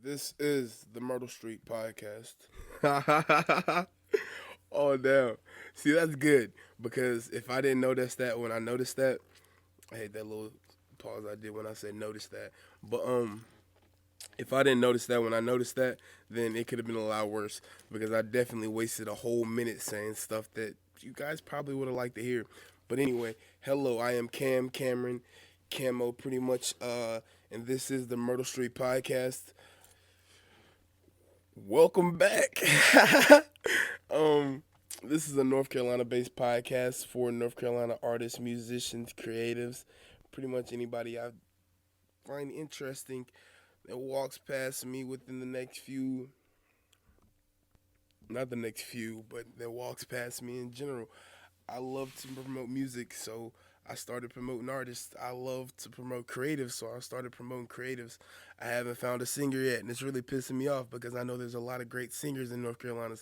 This is the Myrtle Street Podcast. Oh damn! See, that's good because if I didn't notice that when I noticed that, I hate that little pause I did when I said notice that. But if I didn't notice that when I noticed that, then it could have been a lot worse because I definitely wasted a whole minute saying stuff that you guys probably would have liked to hear. But anyway, hello, I am Cameron, Camo, pretty much, and this is the Myrtle Street Podcast. Welcome back. um, this is a North Carolina-based podcast for North Carolina artists, musicians, creatives, pretty much anybody I find interesting that walks past me within the next few, not the next few, but that walks past me in general. I love to promote music, so I started promoting artists. I love to promote creatives, so I started promoting creatives. I haven't found a singer yet, and it's really pissing me off because I know there's a lot of great singers in North Carolina.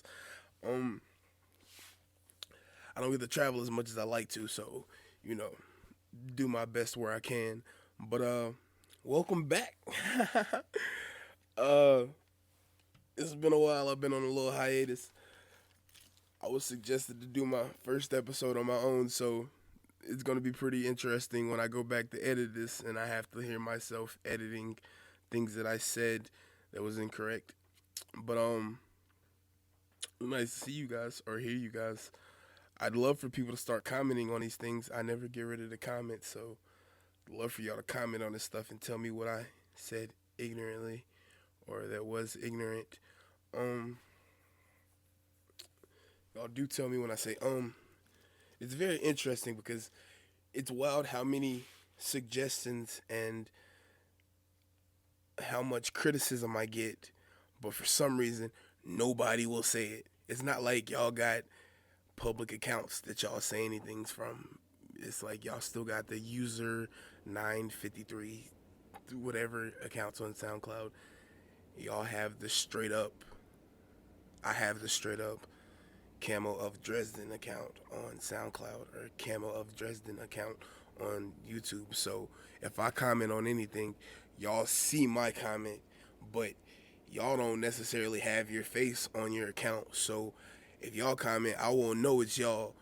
Um, I don't get to travel as much as I like to, so you know, do my best where I can. But welcome back. uh, it's been a while. I've been on a little hiatus. I was suggested to do my first episode on my own, so it's gonna be pretty interesting when I go back to edit this and I have to hear myself editing things that I said that was incorrect. But nice to see you guys or hear you guys. I'd love for people to start commenting on these things. I never get rid of the comments, so I'd love for y'all to comment on this stuff and tell me what I said ignorantly or that was ignorant. Um, y'all do tell me when I say. It's very interesting because it's wild how many suggestions and how much criticism I get, but for some reason nobody will say it. It's not like y'all got public accounts that y'all say anything from. It's like y'all still got the user 953 whatever accounts on SoundCloud. Y'all have the straight up. I have the straight up Camo of Dresden account on SoundCloud or Camo of Dresden account on YouTube. So if I comment on anything, y'all see my comment, but y'all don't necessarily have your face on your account. So if y'all comment, I won't know it's y'all.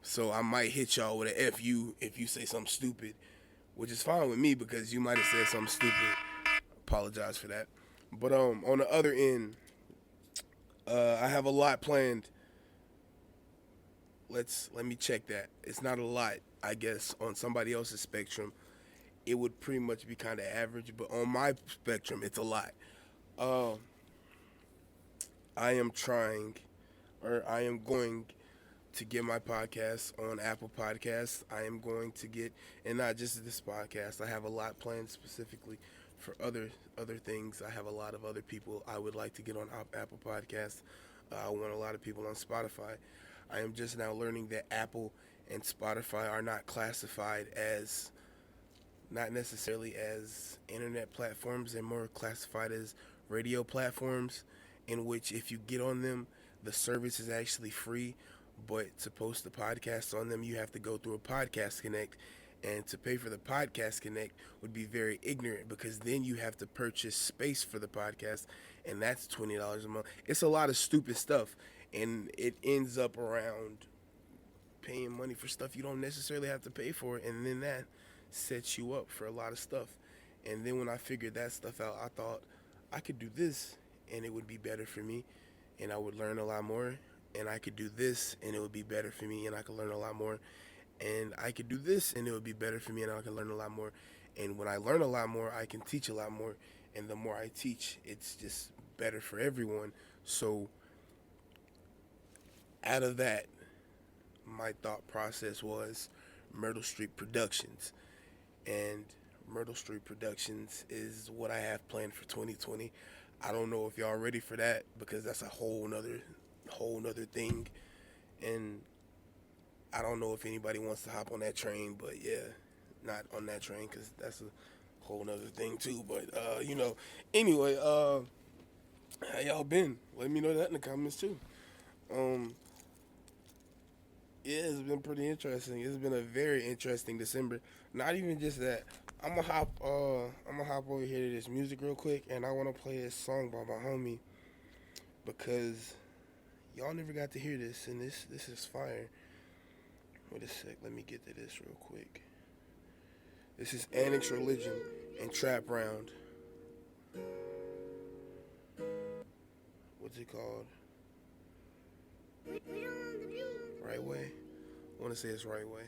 So I might hit y'all with a FU if you say something stupid, which is fine with me because you might have said something stupid. Apologize for that. But on the other end, I have a lot planned. Let me check that. It's not a lot, I guess, on somebody else's spectrum. It would pretty much be kind of average, but on my spectrum, it's a lot. Uh, I am trying, or I am going to get my podcast on Apple Podcasts. I am going to get, and not just this podcast. I have a lot planned specifically for other things. I have a lot of other people I would like to get on Apple Podcasts. I want a lot of people on Spotify. I am just now learning that Apple and Spotify are not classified as, not necessarily as internet platforms. They're more classified as radio platforms, in which if you get on them, the service is actually free. But to post the podcast on them, you have to go through a Podcast Connect. And to pay for the Podcast Connect would be very ignorant because then you have to purchase space for the podcast, and that's $20 a month. It's a lot of stupid stuff, and it ends up around paying money for stuff you don't necessarily have to pay for, and then that sets you up for a lot of stuff. And then when I figured that stuff out, I thought I could do this, and it would be better for me, and I would learn a lot more. And I could do this, and it would be better for me, and I could learn a lot more. And I could do this, and it would be better for me, and I could learn a lot more. And when I learn a lot more, I can teach a lot more. And the more I teach, it's just better for everyone. So out of that, my thought process was Myrtle Street Productions. And Myrtle Street Productions is what I have planned for 2020. I don't know if y'all ready for that because that's a whole nother thing. And I don't know if anybody wants to hop on that train, but yeah, not on that train because that's a whole nother thing too. But anyway, how y'all been? Let me know that in the comments too. Um, Yeah, it's been pretty interesting. It's been a very interesting December. Not even just that. I'm gonna hop over here to this music real quick, and I want to play this song by my homie because y'all never got to hear this, and this is fire. Wait a sec, let me get to this real quick. This is Annex Religion and Trap Round. What's it called? Right Way? I want to say it's Right Way.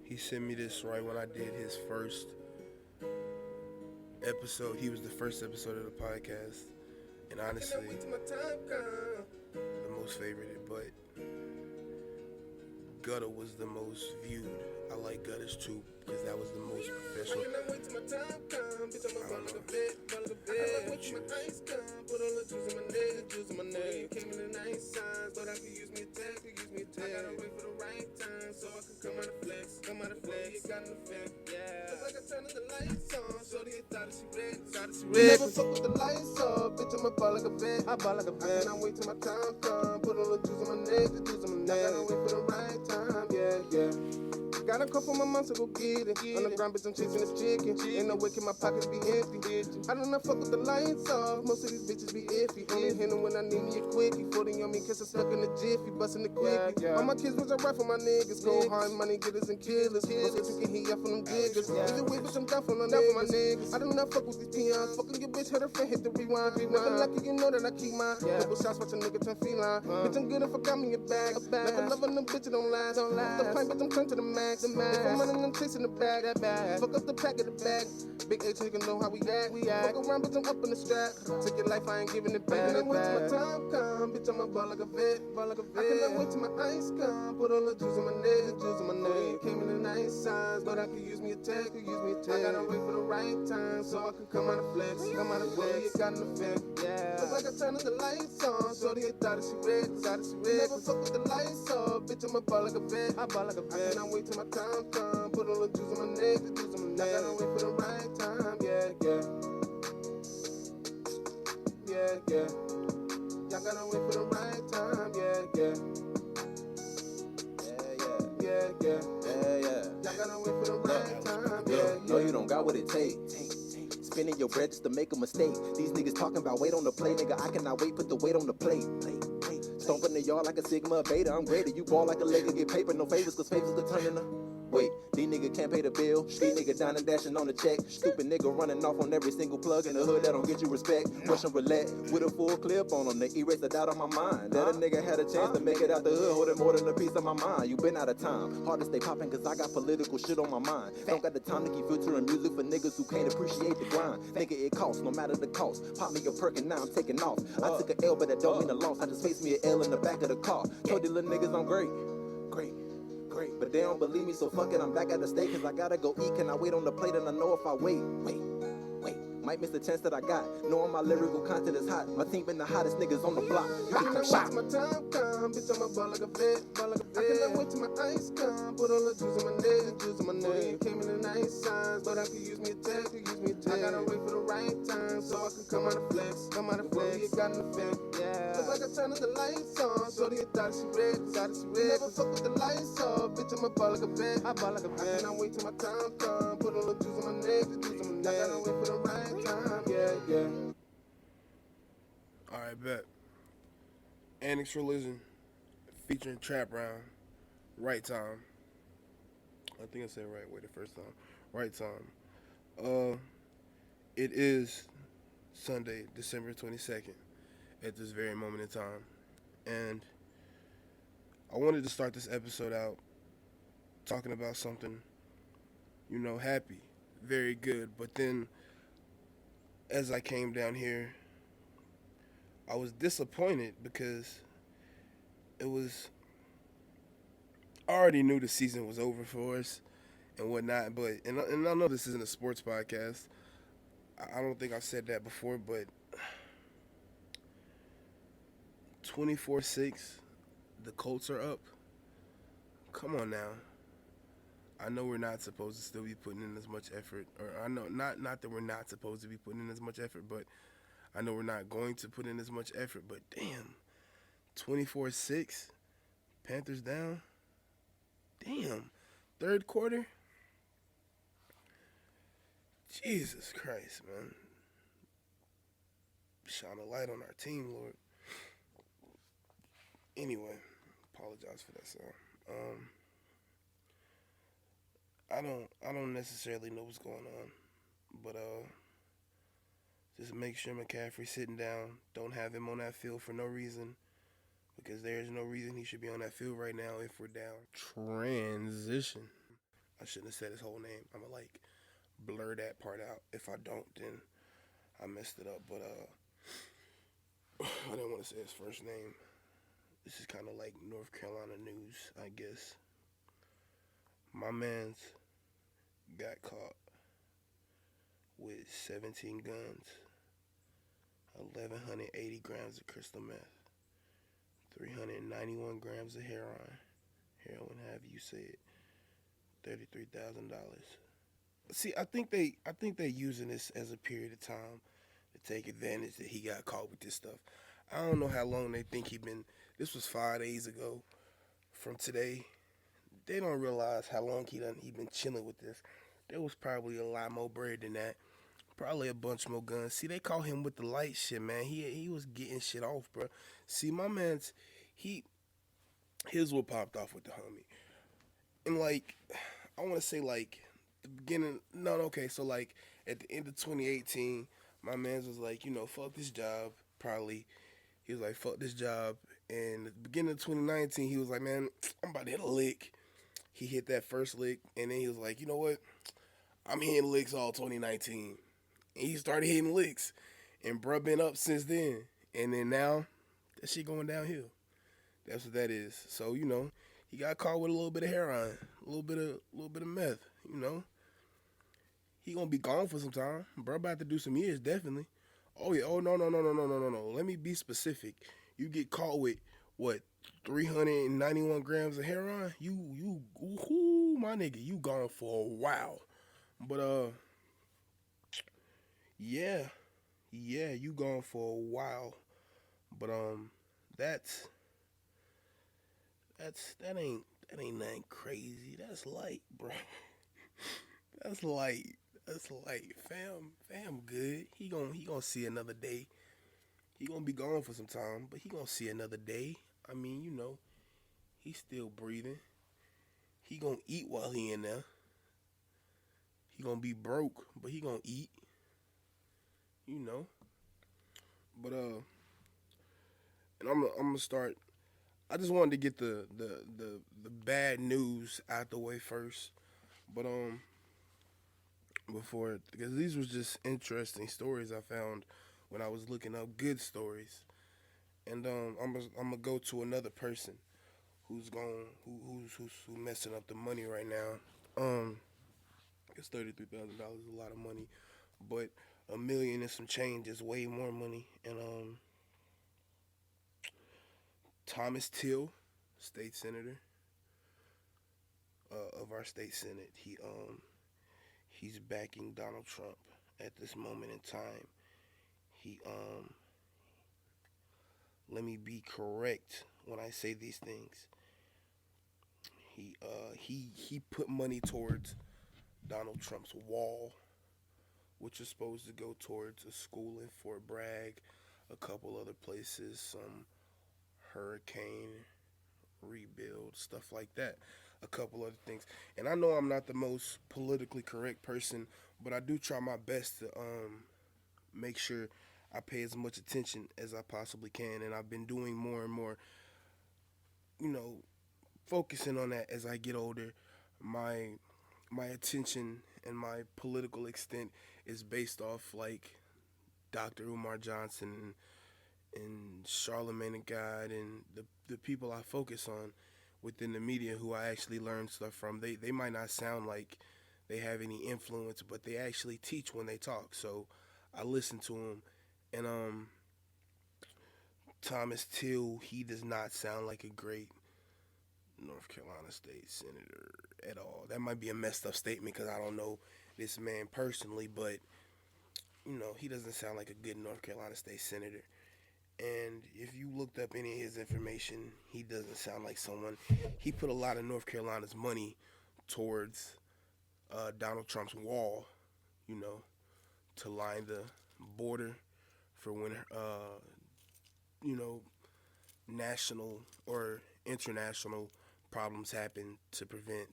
He sent me this right when I did his first episode. He was the first episode of the podcast. And honestly, the most favorited, but Gutter was the most viewed. I like Gutters too, because that was the most professional. I don't know. I like to choose. Never fuck with the lights off, bitch, I'ma ball like a vet. I ball like a vet. I cannot wait till my time come. Put all the juice on my neck, the juice on my neck. I gotta wait for the right time, yeah. Got a call from my mom to go get it. On the ground, bitch, I'm chasing this chicken. Ain't no way can my pockets be empty. I do not fuck with the lights off. Most of these bitches be iffy. Only hit them when I need me a quickie. 40 on me, cause I'm stuck in the jiffy. Bustin' the quickie. All my kids was a rap for my niggas. Go hard money, getters and killers. Most bitches get heat up from them diggers. Either way, bitch, I'm down for my niggas. I do not fuck with these peons. Fucking your bitch, hit her friend, hit the rewind. Never lucky, you know that I keep mine. Couple shots, watch a nigga turn feline. Bitch, I'm good if I got me a bag. Never loving them bitches, don't last. Off the pipe, bitch, I'm turned to the max. If I'm running them chasing the bag, fuck up the pack of the bag. Big H nigga know how we act. Fuck around, bitch, I'm up in the strap. Take your life, I ain't giving it back. I can't wait till my time come, bitch, I'ma ball like a vet. I cannot wait till my ice come. Put all the juice on my neck, Came in the nice size, but I could use me a tag, I gotta wait for the right time, so I can come out of flex. It got an effect, Look like I turned the lights on, so they thought that she red. Never fuck with the lights off, bitch, I'ma ball like a vet. I cannot wait till my time come. Put all the juice on my neck, I gotta wait for the right time, yeah. Y'all gotta wait for the right time, yeah. Y'all gotta wait for the right time, yeah. No, you don't got what it takes. Spending your bread just to make a mistake. These niggas talking about weight on the plate, nigga. I cannot wait, put the weight on the plate. Stomping the yard like a Sigma Beta. I'm greater. You ball like a Laker, get paper, no favors, cause favors could turn into. Wait, these niggas can't pay the bill. These niggas down and dashing on the check. Stupid nigga running off on every single plug in the hood that don't get you respect. Russian roulette with a full clip on them. They erase the doubt on my mind. That a nigga had a chance to make it out the hood, holding more than a piece of my mind. You been out of time. Hard to stay popping cause I got political shit on my mind. Don't got the time to keep filtering music for niggas who can't appreciate the grind. Nigga, it costs no matter the cost. Pop me a perk and now I'm taking off. I took an L but that don't mean a loss. I just faced me an L in the back of the car. Told these little niggas I'm great. But they don't believe me, so fuck it, I'm back at the state, cause I gotta go eat. Can I wait on the plate? And I know if I wait, might miss the chance that I got. Knowing my lyrical content is hot. My team been the hottest niggas on the block. I cannot wait till my time come, bitch, I'ma ball like a vet. I cannot wait till my ice come. Put all the juice on my neck, Came in the nice size, but I could use me a tag, I gotta wait for the right time, so I can come out of flex. It got an effect, Look like I turned the lights on, so they thought she red. Never fuck with the lights off, bitch, I'ma ball like a vet. I cannot wait till my time come. Put all the juice on my neck, I gotta wait for the right time, yeah. Alright, bet. Annex Religion featuring Trap Round. Right time. I think I said right way the first time. Right time. It is Sunday, December 22nd at this very moment in time. And I wanted to start this episode out talking about something, happy, very good. But then as I came down here, I was disappointed because I already knew the season was over for us and whatnot, but and I know this isn't a sports podcast. I don't think I've said that before, but 24-6, the Colts are up. Come on now. I know we're not supposed to still be putting in as much effort, or I know not that we're not supposed to be putting in as much effort, but I know we're not going to put in as much effort, but damn, 24-6, Panthers down. Damn, third quarter. Jesus Christ, man. Shine a light on our team, Lord. Anyway, apologize for that sound. I don't necessarily know what's going on, but just make sure McCaffrey's sitting down. Don't have him on that field for no reason, because there's no reason he should be on that field right now if we're down. Transition. I shouldn't have said his whole name. I'm gonna like blur that part out. If I don't, then I messed it up. But I didn't want to say his first name. This is kind of like North Carolina news, I guess. My man's got caught with 17 guns, 1,180 grams of crystal meth, 391 grams of heroin, have you say it, $33,000. See, I think they using this as a period of time to take advantage that he got caught with this stuff. I don't know how long they think he been. This was 5 days ago from today. They don't realize how long he been chilling with this. There was probably a lot more bread than that. Probably a bunch more guns. See, they caught him with the light shit, man. He was getting shit off, bro. See, my man's his what popped off with the homie. And like, I want to say like the beginning. No, okay. So like at the end of 2018, my man's was like, fuck this job. Probably he was like, fuck this job. And at the beginning of 2019, he was like, man, I'm about to hit a lick. He hit that first lick, and then he was like, you know what? I'm hitting licks all 2019. And he started hitting licks. And bruh been up since then. And then now, that shit going downhill. That's what that is. So, he got caught with a little bit of heroin, a little bit of meth, He gonna be gone for some time. Bruh about to do some years, definitely. Oh yeah, no. Let me be specific. You get caught with, what, 391 grams of heroin? Ooh, my nigga, you gone for a while. But, yeah, you gone for a while. But, that ain't nothing crazy. That's light, bro. That's light. Fam good. He gonna see another day. He gonna be gone for some time, but he gonna see another day. I mean, he's still breathing. He gonna eat while he in there. He gonna be broke, but he gonna eat. But and I'm gonna start. I just wanted to get the bad news out the way first, but before, because these was just interesting stories I found when I was looking up good stories, and I'm gonna go to another person who's messing up the money right now. It's $33,000 is a lot of money, but $1 million and some change is way more money. And Thomas Till, state senator of our state senate, he's backing Donald Trump at this moment in time. Let me be correct when I say these things. He put money towards Donald Trump's wall, which is supposed to go towards a school in Fort Bragg, a couple other places, some hurricane rebuild, stuff like that, a couple other things. And I know I'm not the most politically correct person, but I do try my best to make sure I pay as much attention as I possibly can, and I've been doing more and more, focusing on that as I get older. My attention and my political extent is based off like Dr. Umar Johnson and Charlemagne the God and the people I focus on within the media who I actually learn stuff from. They might not sound like they have any influence, but they actually teach when they talk. So I listen to them, and Thomas Till, he does not sound like a great North Carolina state senator at all. That might be a messed up statement because I don't know this man personally, but he doesn't sound like a good North Carolina state senator. And if you looked up any of his information, he doesn't sound like someone. He put a lot of North Carolina's money towards Donald Trump's wall, you know, to line the border for when, national or international problems happen, to prevent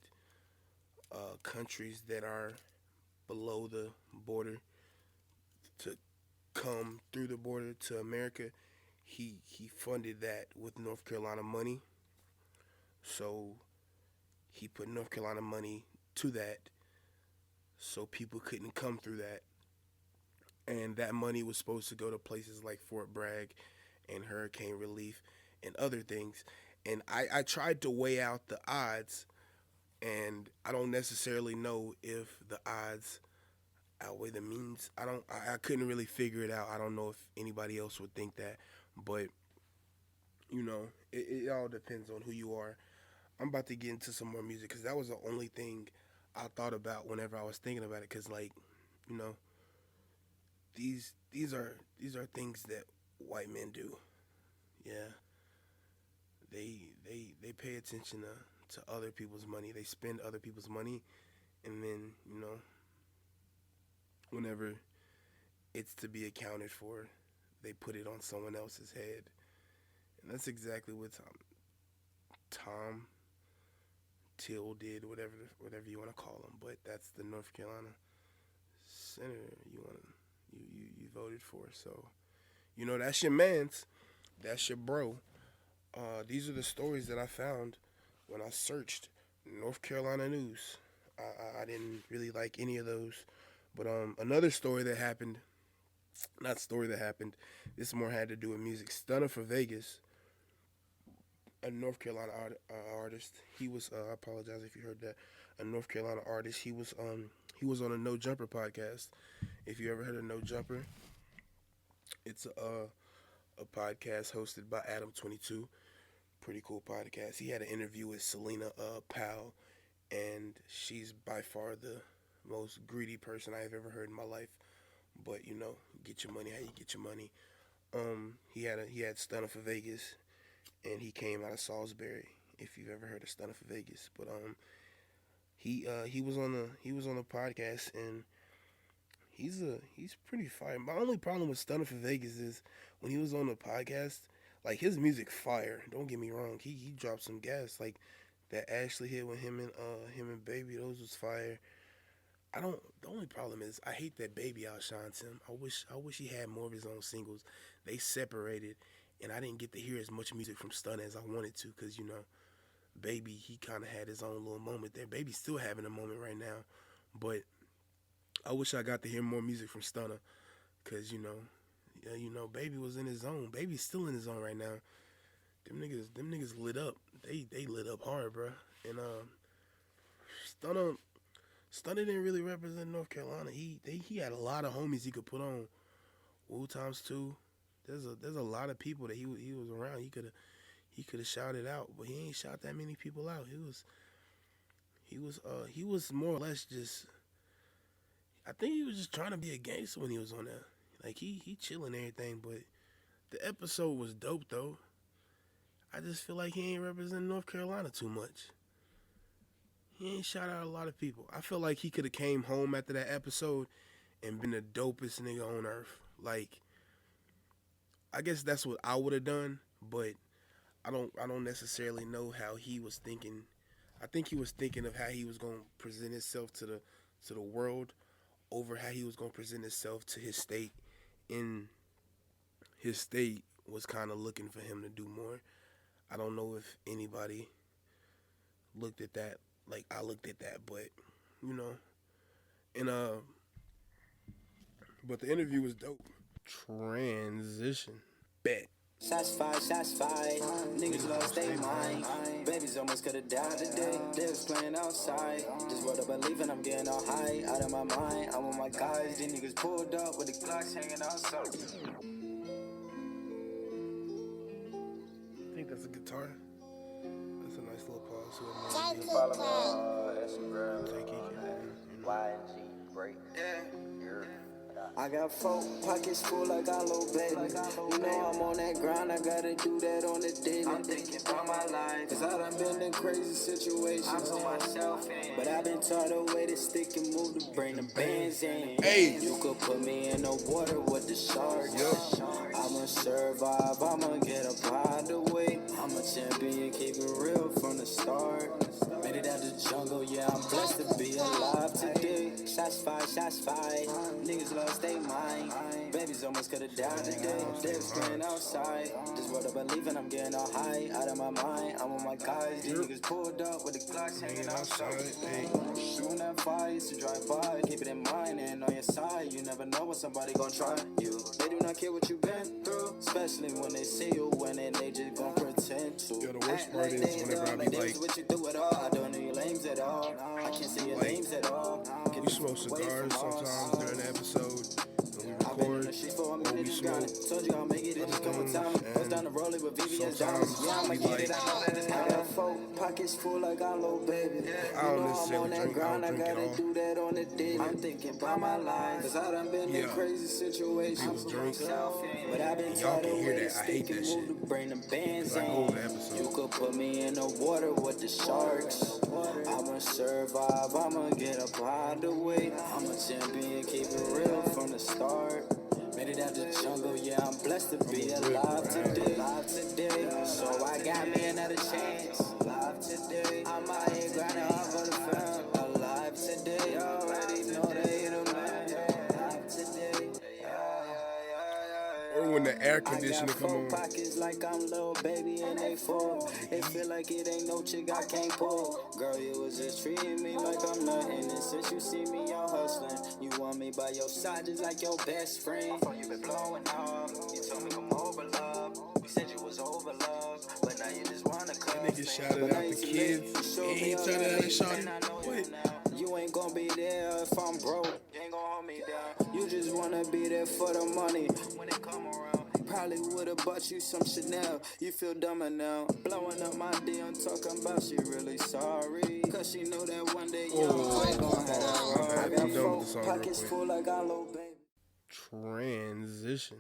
countries that are below the border to come through the border to America. He funded that with North Carolina money. So he put North Carolina money to that so people couldn't come through that. And that money was supposed to go to places like Fort Bragg and hurricane relief and other things. And I tried to weigh out the odds, and I don't necessarily know if the odds outweigh the means. I couldn't really figure it out. I don't know if anybody else would think that, but it all depends on who you are. I'm about to get into some more music because that was the only thing I thought about whenever I was thinking about it. Because these are things that white men do. Yeah, they pay attention to other people's money. They spend other people's money, and then whenever it's to be accounted for, they put it on someone else's head. And that's exactly what Tom Till did, whatever you want to call him. But that's the North Carolina senator you voted for. So that's your man's, that's your bro. These are the stories that I found when I searched North Carolina news. I didn't really like any of those. But another story that happened, this more had to do with music. Stunna for Vegas, a North Carolina artist. He was, I apologize if you heard that, a North Carolina artist. He was on a No Jumper podcast. If you ever heard of No Jumper, it's a podcast hosted by Adam 22. Pretty cool podcast. He had an interview with Selena Powell, and she's by far the most greedy person I've ever heard in my life. But get your money how you get your money. He had Stunna for Vegas, and he came out of Salisbury. If you've ever heard of Stunna for Vegas, but he was on the podcast, and he's pretty fire. My only problem with Stunna for Vegas is when he was on the podcast, like, his music fire. Don't get me wrong, he dropped some gas, like that Ashley hit with him and Baby. Those was fire. The only problem is I hate that Baby outshines him. I wish he had more of his own singles. They separated, and I didn't get to hear as much music from Stunna as I wanted to, because Baby, he kind of had his own little moment there. Baby's still having a moment right now, but I wish I got to hear more music from Stunna, because Baby was in his zone. Baby's still in his zone right now. Them niggas lit up. They lit up hard, bro. And Stunna didn't really represent North Carolina. He had a lot of homies he could put on. Wu Times 2. There's a lot of people that he was around. He could have shouted out, but he ain't shout that many people out. He was more or less just, I think he was just trying to be a gangster when he was on there. Like, he chilling and everything, but the episode was dope though. I just feel like he ain't representing North Carolina too much. He ain't shout out a lot of people. I feel like he could have came home after that episode and been the dopest nigga on earth. Like, I guess that's what I would have done, but I don't necessarily know how he was thinking. I think he was thinking of how he was gonna present himself to the world over how he was gonna present himself to his state. And his state was kind of looking for him to do more. I don't know if anybody looked at that like I looked at that, but but the interview was dope. Transition. Bet. Shots fired. Niggas lost their mind. Babies almost could've died today. They was playing outside. Just what I believe in, I'm getting all high. Out of my mind, I'm with my guys. These niggas pulled up with the Glocks hanging outside. I think that's a guitar. That's a nice little pause. Follow me on Instagram. YNG break. Yeah. I got 4 pockets full like I low baby. You know I'm on that grind, I gotta do that on the daily. I'm thinking about my life, cause I done been in crazy situations. I put myself in, but I've been taught a way to stick and move to bring the bands in. Hey. You could put me in the water with the sharks. I'ma survive, I'ma get up out the way. I'm a champion, keep it real from the start. Made it out the jungle, yeah, I'm blessed to be alive today. Shots fired, niggas lost their mind. Babies almost could've died today. They're staying outside. This world I believe in, I'm getting all high, out of my mind. I'm with my guys, these niggas pulled up with the Glocks hanging outside. Shooting that fire, used to drive by, keep it in mind and on your side. You never know when somebody gon' try you. They do not care what you've been through, especially when they see you winning, they just gon' pretend to. Yo, the worst part is whenever I be like, what you do at all. I don't know your names at all. I can't see your names at all. we smoke cigars sometimes during the episode, and we record, or we smoke Told you I'll make it in a couple times. Bust down the roller with VVS dollars. sometimes Yeah, I'ma we get like, it. I know that it's I got 4 pockets full like I low baby. I don't necessarily drink, I don't drink at all. Do that on the daily. I'm thinking about my life, cause I done been in crazy situations. People drink, But I've been y'all taught can a hear way that. to I hate stick and that move shit. to bring the bands I go over the in. episode. You could put me in the water with the sharks. I'ma survive, I'ma get up out the way. I'm a champion, keep it real from the start. Made it out the jungle, yeah, I'm blessed to be alive today. So I got me another chance. Alive today. I'm out here grinding hard for the fam. Alive today. You already know they the man. Alive today. Or when the air conditioner I got come 4 on. pockets like I'm little baby and they full. It feel like it ain't no chick I can't pull. Girl, you was just treating me like I'm nothing. And since you see me out hustling, you want me by your side just like your best friend. Before you been blowing up, you told me come over love. You said you was over love, but now you just wanna come. That nigga shouted out the kids, and he shouted out the shawty. What? You ain't gonna be there if I'm broke. You ain't gonna hold me down. You just wanna be there for the money when it come around. Probably would've bought you some Chanel. You feel dumber now. Blowing up my DM, talking about she really sorry. Cause she know that one day you ain't gonna have her. I got 4 pockets full like I low baby. Transition.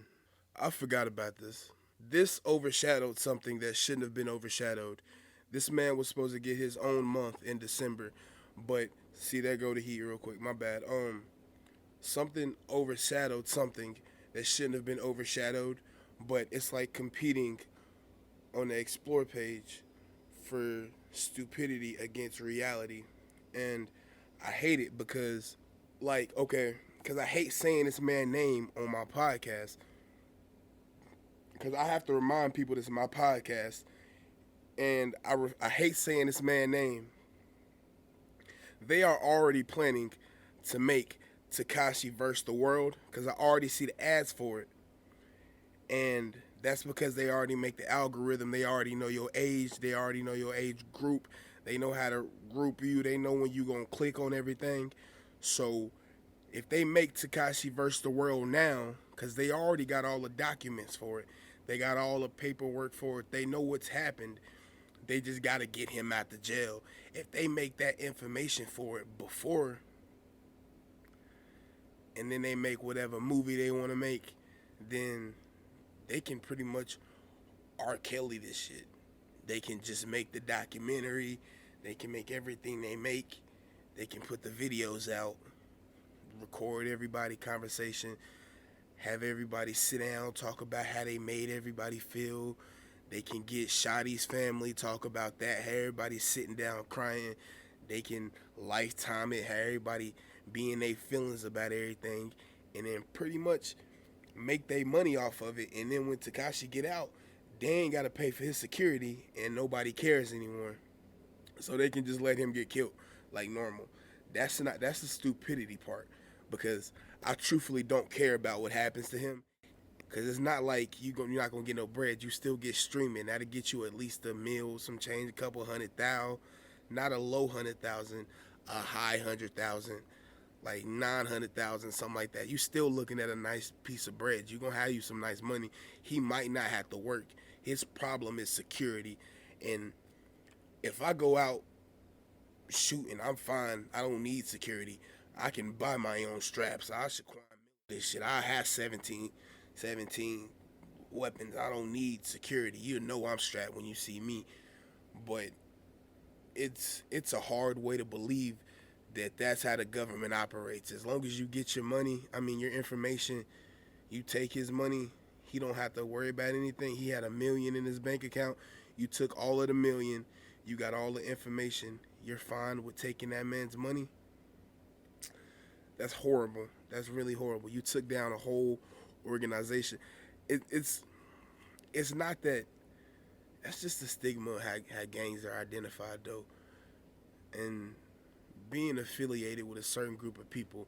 I forgot about this. This overshadowed something that shouldn't have been overshadowed. This man was supposed to get his own month in December, but see, there go the heat real quick. My bad. Something overshadowed something that shouldn't have been overshadowed, but it's like competing on the Explore page for stupidity against reality, and I hate it because, like, okay, because I hate saying this man's name on my podcast. Because I have to remind people this is my podcast, and I hate saying this man's name. They are already planning to make Tekashi versus the world, because I already see the ads for it. And that's because they already make the algorithm. They already know your age. They already know your age group. They know how to group you. They know when you're going to click on everything. So if they make Tekashi versus the world now, because they already got all the documents for it, they got all the paperwork for it, they know what's happened, they just got to get him out the jail. If they make that information for it before, and then they make whatever movie they want to make, then they can pretty much R. Kelly this shit. They can just make the documentary. They can make everything they make. They can put the videos out, record everybody conversation, have everybody sit down, talk about how they made everybody feel. They can get Shotty's family, talk about that, have everybody sitting down crying. They can lifetime it, have everybody be in their feelings about everything, and then pretty much make their money off of it. And then when Tekashi get out, they ain't got to pay for his security, and nobody cares anymore. So they can just let him get killed like normal. That's the stupidity part, because I truthfully don't care about what happens to him, because it's not like you're not going to get no bread. You still get streaming. That'll get you at least a meal, some change, a couple 100,000, not a low 100,000, a high 100,000, like 900,000, something like that. You still looking at a nice piece of bread. You're going to have you some nice money. He might not have to work. His problem is security. And if I go out shooting, I'm fine. I don't need security. I can buy my own straps. I should this shit. I have 17 weapons. I don't need security. You know I'm strapped when you see me. But it's a hard way to believe that that's how the government operates. As long as you get your money, I mean your information, you take his money, he don't have to worry about anything. He had $1 million in his bank account. You took all of the $1 million. You got all the information. You're fine with taking that man's money. That's horrible. That's really horrible. You took down a whole organization. It's not that. That's just the stigma of how gangs are identified, though. And being affiliated with a certain group of people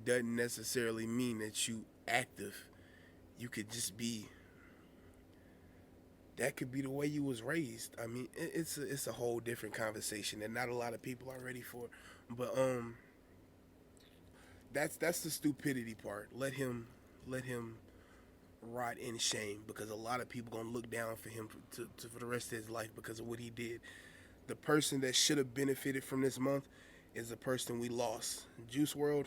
doesn't necessarily mean that you active. You could just be. That could be the way you was raised. I mean, it's a whole different conversation that not a lot of people are ready for. But that's the stupidity part. Let him rot in shame, because a lot of people gonna look down for him for the rest of his life because of what he did. The person that should have benefited from this month is the person we lost. Juice WRLD.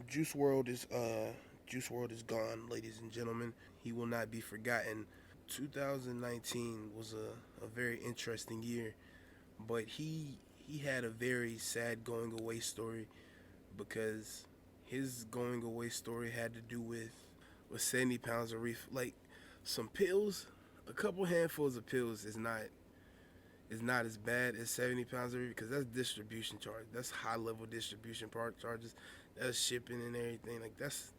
Juice WRLD is gone, ladies and gentlemen. He will not be forgotten. 2019 was a very interesting year, but he had a very sad going away story, because his going away story had to do with 70 pounds of like some pills. A couple handfuls of pills is not as bad as 70 pounds of because that's distribution charge. That's high level distribution part charges. That's shipping and everything. Like that's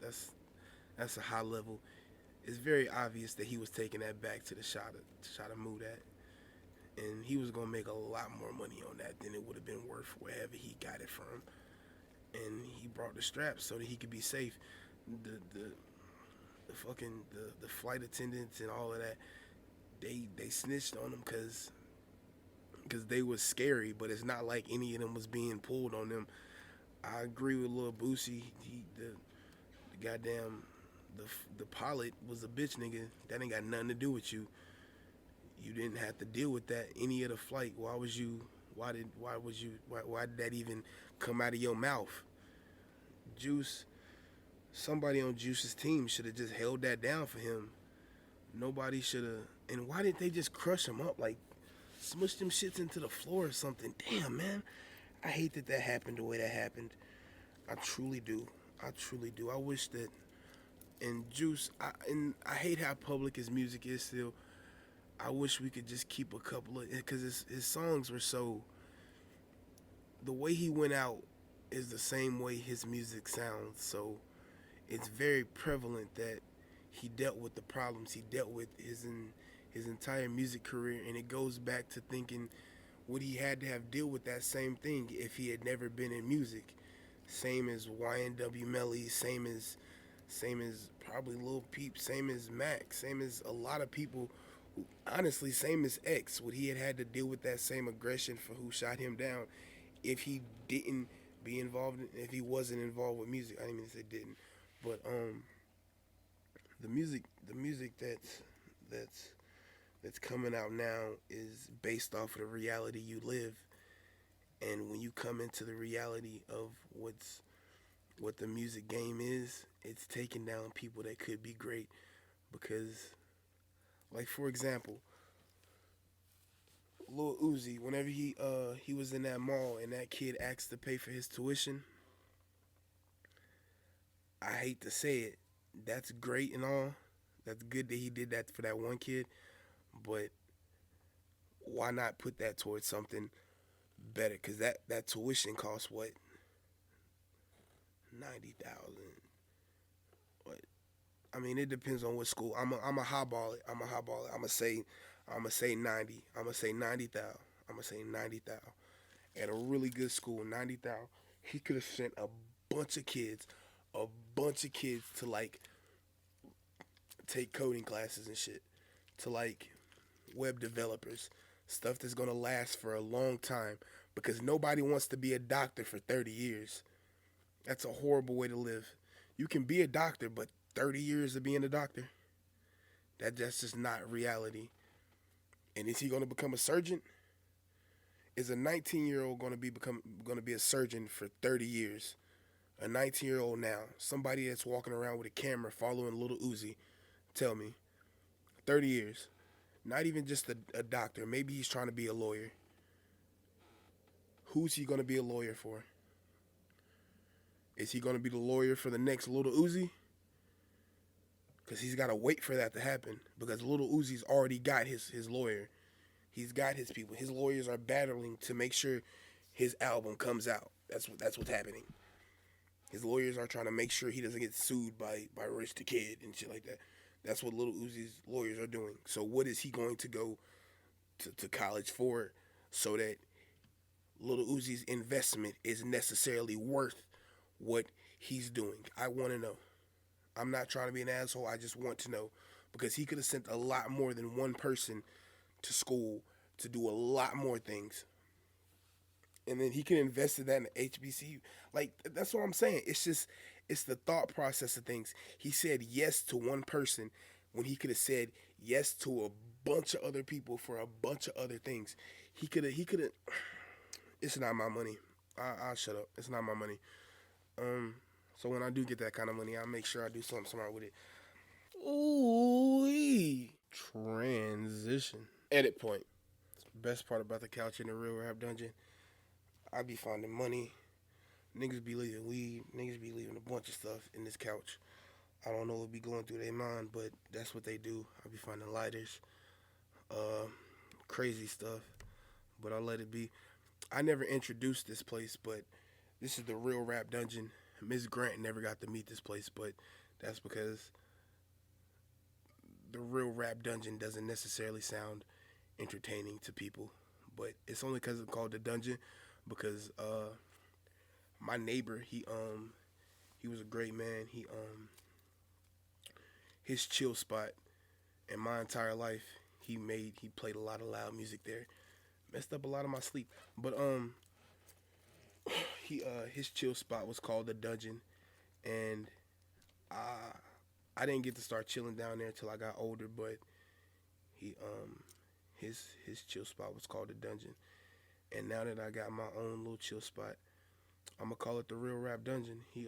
a high level. It's very obvious that he was taking that back to the shot of move that, and he was gonna make a lot more money on that than it would have been worth wherever he got it from. And he brought the straps so that he could be safe. The fucking the flight attendants and all of that, they snitched on him because they was scary, but it's not like any of them was being pulled on them. I agree with Lil Boosie. The goddamn the pilot was a bitch nigga. That ain't got nothing to do with you. You didn't have to deal with that any of the flight. Why did that even come out of your mouth? Juice, somebody on Juice's team should have just held that down for him. Nobody should have. And why didn't they just crush him up, like smush them shits into the floor or something? Damn, man. I hate that happened the way that happened. I truly do. I wish that. And Juice, I hate how public his music is still. I wish we could just keep a couple of, because his songs were so. The way he went out is the same way his music sounds. So it's very prevalent that he dealt with the problems he dealt with his entire music career, and it goes back to thinking, would he had to have deal with that same thing if he had never been in music? Same as YNW Melly, same as probably Lil Peep, same as Mac, same as a lot of people. Honestly, same as X. Would he had to deal with that same aggression for who shot him down if he didn't be involved, if he wasn't involved with music? I didn't mean to say didn't, but the music that's coming out now is based off of the reality you live. And when you come into the reality of what the music game is, it's taking down people that could be great. Because, like, for example, Lil Uzi, whenever he was in that mall and that kid asked to pay for his tuition, I hate to say it, that's great and all. That's good that he did that for that one kid, but why not put that towards something better? Because that tuition costs what? $90,000. What? I mean, it depends on what school. I'm a highball it. I'm gonna say 90. I'm gonna say 90,000. I'm gonna say 90,000 at a really good school. 90,000. He could have sent a bunch of kids to like take coding classes and shit, to like web developers, stuff that's gonna last for a long time, because nobody wants to be a doctor for 30 years. That's a horrible way to live. You can be a doctor, but 30 years of being a doctor, that's just not reality. And is he gonna become a surgeon? Is a 19-year-old gonna be a surgeon for 30 years? a 19-year-old now, somebody that's walking around with a camera following Little Uzi, tell me, 30 years, not even just a doctor, maybe he's trying to be a lawyer. Who's he going to be a lawyer for? Is he going to be the lawyer for the next Little Uzi? Because he's got to wait for that to happen. Because Little Uzi's already got his lawyer. He's got his people. His lawyers are battling to make sure his album comes out. That's what's happening. His lawyers are trying to make sure he doesn't get sued by Rich the Kid and shit like that. That's what Little Uzi's lawyers are doing. So what is he going to go to college for so that Little Uzi's investment is necessarily worth what he's doing? I want to know. I'm not trying to be an asshole. I just want to know. Because he could have sent a lot more than one person to school to do a lot more things. And then he could invest in that in the HBCU. Like, that's what I'm saying. It's the thought process of things. He said yes to one person when he could have said yes to a bunch of other people for a bunch of other things. He could have. It's not my money. I'll shut up. It's not my money. So when I do get that kind of money, I'll make sure I do something smart with it. Ooh, transition. Edit point. Best part about the couch in the real rap dungeon, I be finding money. Niggas be leaving weed. Niggas be leaving a bunch of stuff in this couch. I don't know what be going through their mind, but that's what they do. I be finding lighters, crazy stuff, but I let it be. I never introduced this place, but this is the real rap dungeon. Ms. Grant never got to meet this place, but that's because the real rap dungeon doesn't necessarily sound entertaining to people. But it's only because it's called the dungeon, because my neighbor, he was a great man. His chill spot in my entire life, he played a lot of loud music there. Messed up a lot of my sleep. But his chill spot was called the Dungeon, and I didn't get to start chilling down there until I got older. But his chill spot was called the Dungeon, and now that I got my own little chill spot, I'm gonna call it the Real Rap Dungeon. He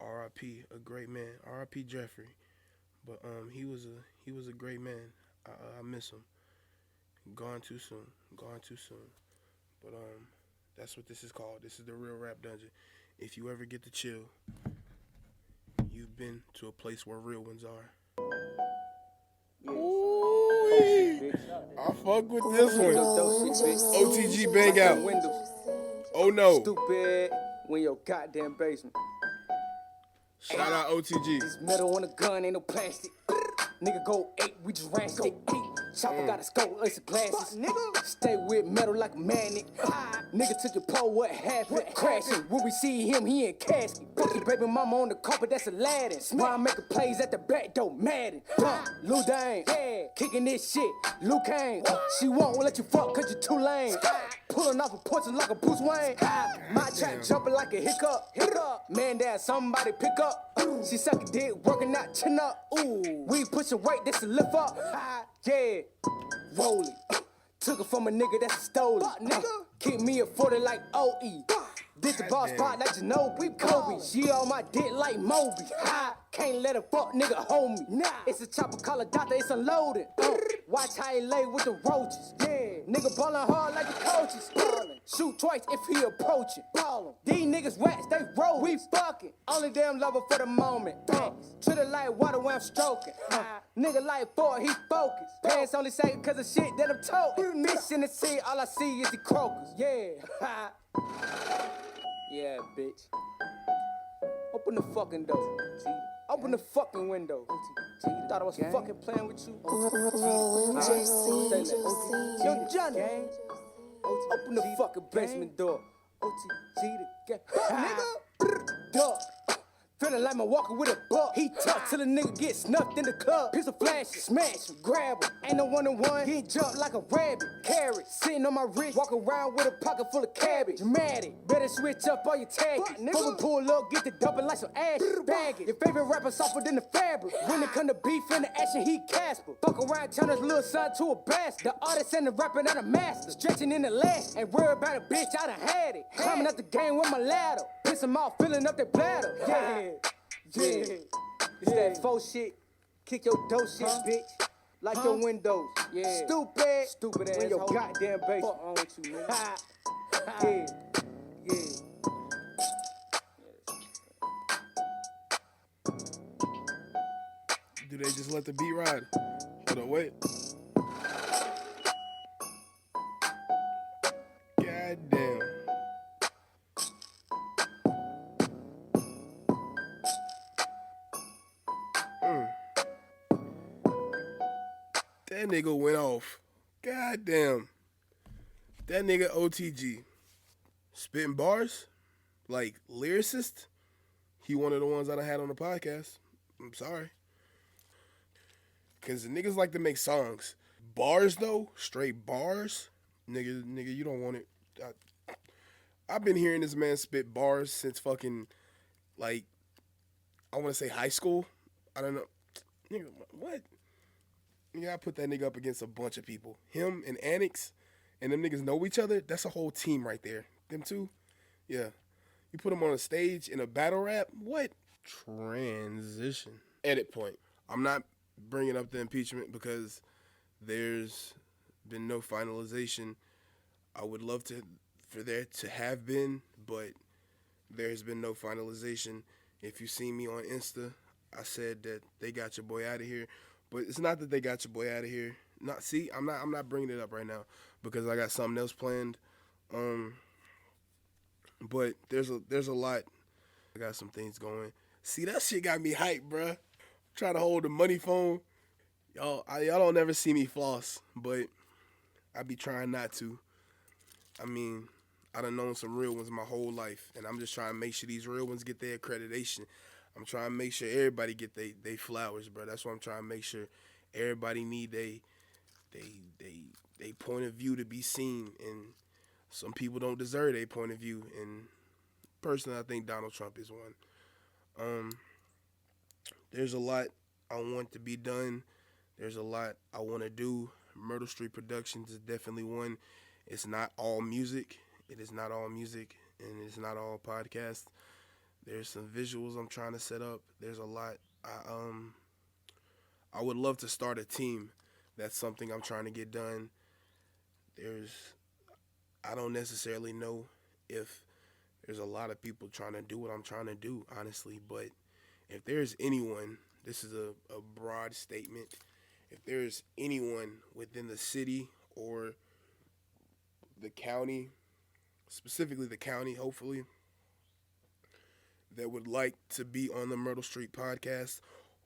R.I.P. a great man. R.I.P. Jeffrey, but he was a great man. I miss him. Gone too soon. But that's what this is called. This is the Real Rap Dungeon. If you ever get to chill, you've been to a place where real ones are. Ooh, I fuck with this one. OTG bang out. Oh no. Stupid, when your goddamn basement. Shout out OTG. This metal on the gun ain't no plastic. Nigga go 8, we just ran stick. Chopper got a scope, lace of glasses. Nigga, stay with metal like a magnet. Nigga took your pole, what happened? Crashing. When we see him, he in casket. Fuck your baby mama on the carpet, that's Aladdin. Why I'm making plays at the back door, Madden. Lil Dane, kicking this shit. Luke Kane, she won't let you fuck cause you too lame. Pulling off a portrait like a Bruce Wayne. My trap jumping like a hiccup. Man down, somebody pick up. She sucking dick, working out, chin up. Ooh, we pushing weight, this a lift up. Yeah, roll it. Took it from a nigga that's a stolen. Kick me a 40 like OE. This the boss spot like Ginobili, Kobe. She on my dick like Moby. Can't let a fuck nigga hold me. It's a chopper, call a doctor, it's unloaded. Watch how he lay with the roaches. Yeah, nigga ballin' hard like the coaches. Shoot twice if he approaching. These niggas wax, they roll. We fucking. Only damn lover for the moment. Treat it like water when I'm stroking. Nigga like 4, he focused. Pants only say cause of shit that I'm toting. Bitch in the sea, all I see is the crocus. Yeah. Yeah, bitch. Open the fucking door. Open the fucking window. Thought I was fucking playing with you. Yo, Johnny. Open the fucking basement door. OTG the gang. Nigga. Duck. Feeling like my walker with a buck. He tough till a nigga get snuffed in the club. Pistol flash, smash him, grab him. Ain't no one-on-one. He jump like a rabbit. Carrot sitting on my wrist. Walk around with a pocket full of cabbage. Dramatic. Better switch up all your tags. Before we pull up, get the dumping like some ash. Bag it. Your favorite rapper softer than the fabric. When it come to beef and the action, he Casper. Fuck around, turn his little son to a bastard. The artist and the rapper not a master. Stretching in the lash. Ain't worried about a bitch, I done had it. Climbing up the game with my ladder. Piss him off, filling up their bladder. Yeah. It's that faux shit. Kick your dope shit, bitch. Like your windows. Yeah. Stupid ass. When your goddamn bass. Fuck on with you, nigga. Yeah. Do they just let the beat ride? Hold on, wait. God damn. That nigga went off. God damn. That nigga OTG. Spitting bars? Like lyricist? He one of the ones that I had on the podcast. I'm sorry. Cause the niggas like to make songs. Bars though, straight bars. Nigga, you don't want it. I've been hearing this man spit bars since fucking, like, I want to say high school. I don't know. Nigga, what? Yeah, I put that nigga up against a bunch of people. Him and Annex, and them niggas know each other. That's a whole team right there. Them two, yeah. You put them on a stage in a battle rap, what? Transition. Edit point. I'm not bringing up the impeachment because there's been no finalization. I would love for there to have been, but there's been no finalization. If you see me on Insta, I said that they got your boy out of here. But it's not that they got your boy out of here. I'm not bringing it up right now because I got something else planned. But there's a lot. I got some things going. See, that shit got me hyped, bruh. Trying to hold the money phone. Y'all don't never see me floss, but I be trying not to. I mean, I done known some real ones my whole life, and I'm just trying to make sure these real ones get their accreditation. I'm trying to make sure everybody get they flowers, bro. That's what I'm trying to make sure. Everybody need they point of view to be seen, and some people don't deserve their point of view. And personally, I think Donald Trump is one. There's a lot I want to be done. There's a lot I want to do. Myrtle Street Productions is definitely one. It's not all music. It is not all music, and it's not all podcast. There's some visuals I'm trying to set up. There's a lot. I would love to start a team. That's something I'm trying to get done. I don't necessarily know if there's a lot of people trying to do what I'm trying to do, honestly. But if there's anyone, this is a broad statement. If there's anyone within the city or the county, specifically the county, hopefully, that would like to be on the Myrtle Street podcast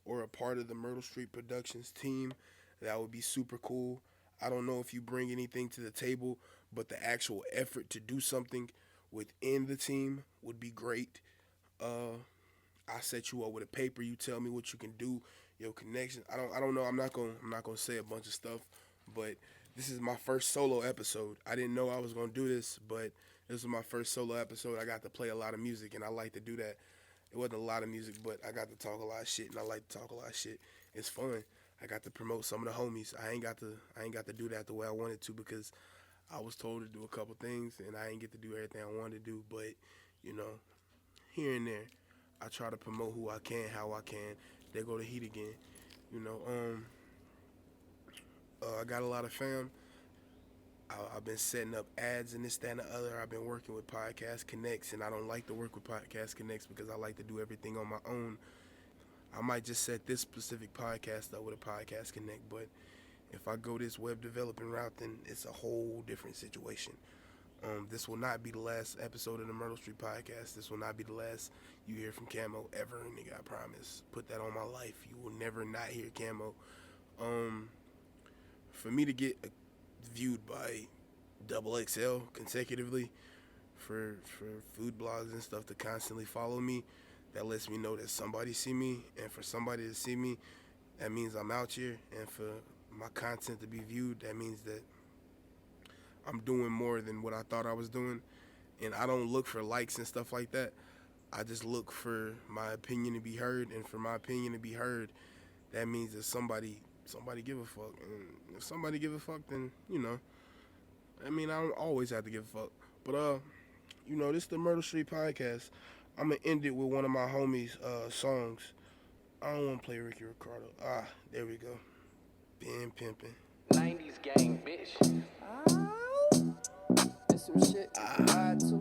or a part of the Myrtle Street Productions team, that would be super cool. I don't know if you bring anything to the table, but the actual effort to do something within the team would be great. I set you up with a paper. You tell me what you can do, your connection. I don't know. I'm not gonna say a bunch of stuff, but this is my first solo episode. I didn't know I was gonna do this, but this was my first solo episode. I got to play a lot of music, and I like to do that. It wasn't a lot of music, but I got to talk a lot of shit, and I like to talk a lot of shit. It's fun. I got to promote some of the homies. I ain't got to do that the way I wanted to because I was told to do a couple things, and I ain't get to do everything I wanted to do. But, you know, here and there, I try to promote who I can, how I can. There go the heat again. You know, I got a lot of fam. I've been setting up ads and this, that, and the other. I've been working with Podcast Connects, and I don't like to work with Podcast Connects because I like to do everything on my own. I might just set this specific podcast up with a Podcast Connect, but if I go this web developing route, then it's a whole different situation. This will not be the last episode of the Myrtle Street Podcast. This will not be the last you hear from Camo ever, nigga, I promise. Put that on my life. You will never not hear Camo. For me to get viewed by XXL consecutively, for food blogs and stuff to constantly follow me, that lets me know that somebody see me, and for somebody to see me, that means I'm out here, and for my content to be viewed, that means that I'm doing more than what I thought I was doing. And I don't look for likes and stuff like that. I just look for my opinion to be heard, and for my opinion to be heard, that means that somebody give a fuck. And if somebody give a fuck, then I mean, I don't always have to give a fuck. But this is the Myrtle Street Podcast. I'm gonna end it with one of my homies' songs. I don't want to play Ricky Ricardo. There we go. Been Pimpin. 90s gang, bitch. There's some shit you can vibe to.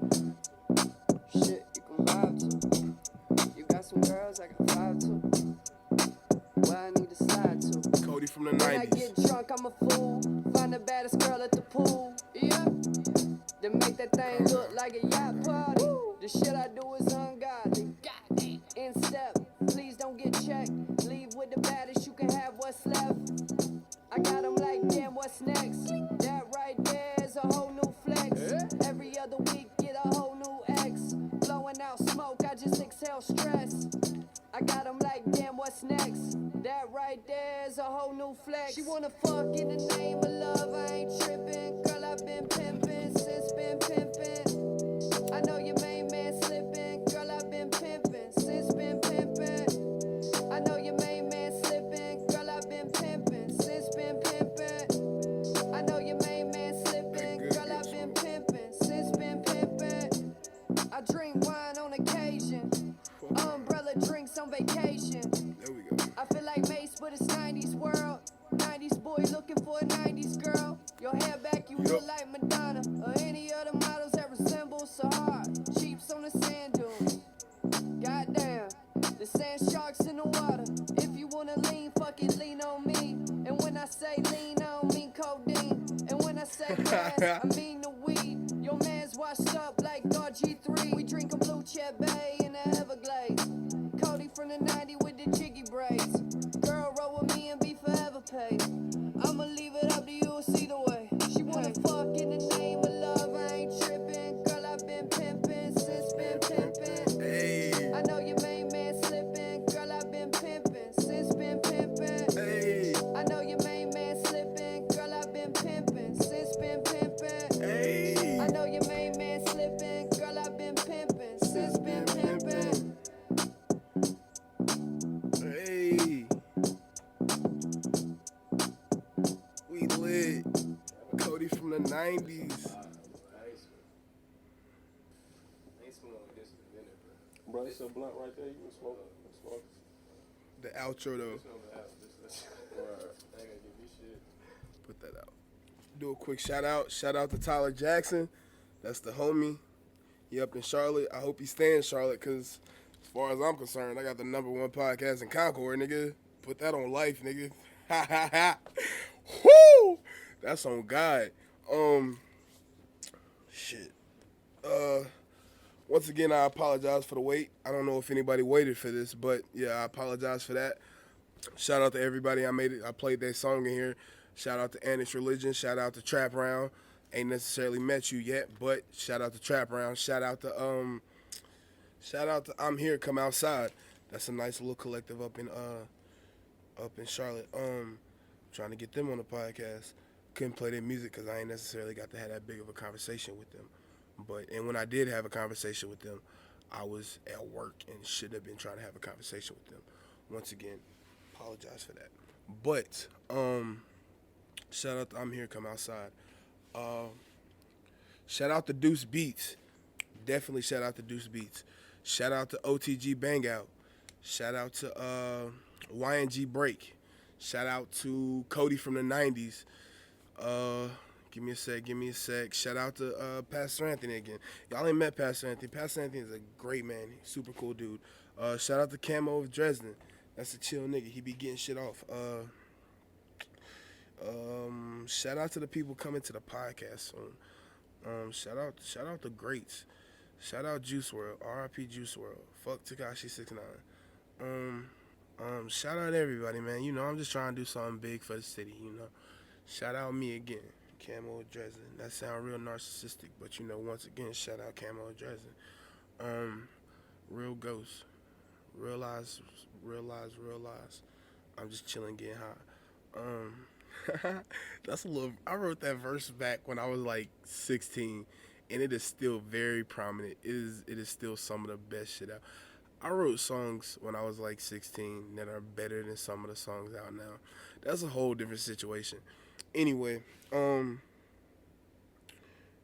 Shit you can vibe to. You got some girls I can vibe to. Where I need to slide to. Cody from the When I 90s. get drunk, I'm a fool. Find the baddest girl at the pool. Yeah. Then make that thing look like a yacht party. The shit I do is ungodly. In step, please don't get checked. Leave with the baddest, you can have what's left. I got them like, damn, what's next? That right there is a whole new flex. Every other week, get a whole new ex. Blowing out smoke, I just exhale stress. I got them like, damn, what's next? That right there is a whole new flex. She wanna fuck in the name of love, I ain't tripping. Girl, I've been pimping since been pimping. I know your main man slipping. Girl, I've been pimping since been pimping. I know your main man slipping. Girl, I've been pimping since been pimping. I know your main man slipping. Girl, I've been pimping since been pimping. I drink wine on occasion. Umbrella drinks on vacation. There we go. I feel like Mace, but it's 90s world. 90s boy looking for a 90s girl. Your hair back, you look like Madonna. Or any other models that resemble Sahara. Cheaps on the sand dunes. Goddamn, the sand sharks in the water. If you wanna lean, fuck it, lean on me. And when I say lean, I don't mean codeine. And when I say grass, I mean the weed. Your man's washed up like RG3. We drinkin' blue chip bay in the Everglades. Cody from the 90 with the jiggy braids. Girl, roll with me and be forever paid. I'ma leave it up to you, it's either way. She wanna fuck in the name of love, I ain't trippin'. Girl, I've been pimpin' since been pimpin'. Hey. I know your main man slippin'. Girl, I've been pimpin' since been pimpin'. Hey. I know your main man slippin'. Girl, I've been pimpin' since been pimpin'. Hey. I know your main man slippin'. Girl, I've been pimpin' since been pimpin'. Hey. We lit. Cody from the 90s. Bro, it's a blunt right there. You can smoke. Smoke. The outro though. I ain't gonna give you shit. Put that out. Do a quick shout out. Shout out to Tyler Jackson. That's the homie. He up in Charlotte. I hope he stay in Charlotte, because as far as I'm concerned, I got the #1 podcast in Concord, nigga. Put that on life, nigga. Ha ha ha. Whoo! That's on God. Shit. Once again, I apologize for the wait. I don't know if anybody waited for this, but yeah, I apologize for that. Shout out to everybody. I played that song in here. Shout out to Annex Religion. Shout out to Trap Round. Ain't necessarily met you yet, but shout out to Trap Round. Shout out to I'm Here, Come Outside. That's a nice little collective up in Charlotte. Trying to get them on the podcast. Couldn't play their music because I ain't necessarily got to have that big of a conversation with them. And when I did have a conversation with them, I was at work and should have been trying to have a conversation with them. Once again, apologize for that. But shout out to I'm Here, Come Outside. Shout out to Deuce Beats. Definitely shout out to Deuce Beats. Shout out to OTG Bang Out. Shout out to YNG Break. Shout out to Cody from the 90s. Give me a sec. Shout out to Pastor Anthony again. Y'all ain't met Pastor Anthony. Pastor Anthony is a great man. He's a super cool dude. Shout out to Camo of Dresden. That's a chill nigga. He be getting shit off. Shout out to the people coming to the podcast soon. Shout out the greats. Shout out Juice WRLD. RIP Juice WRLD. Fuck Tekashi69. Shout out everybody, man. You know, I'm just trying to do something big for the city, you know. Shout out me again, Camo Dresden. That sound real narcissistic, but you know, once again, shout out Camo Dresden. Real Ghost. realize. I'm just chilling, getting high. That's a little. I wrote that verse back when I was like 16, and it is still very prominent. It is still some of the best shit out. I wrote songs when I was like 16 that are better than some of the songs out now. That's a whole different situation. Anyway, you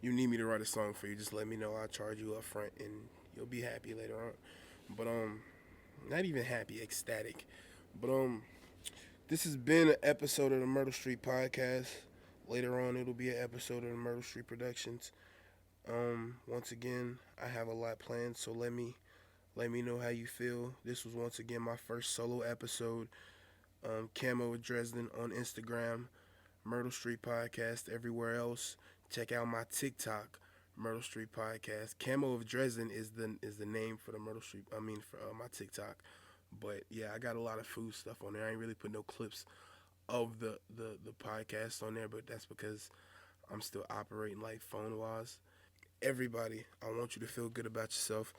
need me to write a song for you, just let me know. I'll charge you up front and you'll be happy later on. But not even happy, ecstatic. But this has been an episode of the Myrtle Street Podcast. Later on it'll be an episode of the Myrtle Street Productions. Once again, I have a lot planned, so let me know how you feel. This was once again my first solo episode. Camo with Dresden on Instagram, Myrtle Street Podcast everywhere else. Check out my TikTok, Myrtle Street Podcast. Camo of Dresden is the name for the Myrtle Street. For my TikTok. But yeah, I got a lot of food stuff on there. I ain't really put no clips of the podcast on there, but that's because I'm still operating like phone wise. Everybody, I want you to feel good about yourself.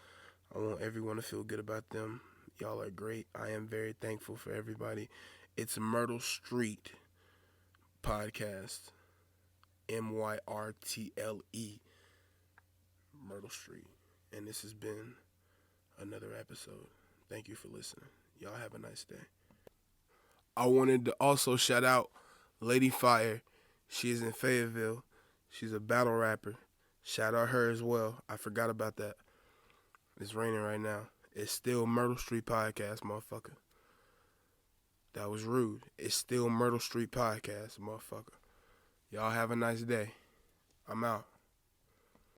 I want everyone to feel good about them. Y'all are great. I am very thankful for everybody. It's Myrtle Street Podcast. MYRTLE. Myrtle Street. And this has been another episode. Thank you for listening. Y'all have a nice day. I wanted to also shout out Lady Fire. She is in Fayetteville. She's a battle rapper. Shout out her as well. I forgot about that. It's raining right now. It's still Myrtle Street Podcast, motherfucker. That was rude. It's still Myrtle Street Podcast, motherfucker. Y'all have a nice day. I'm out.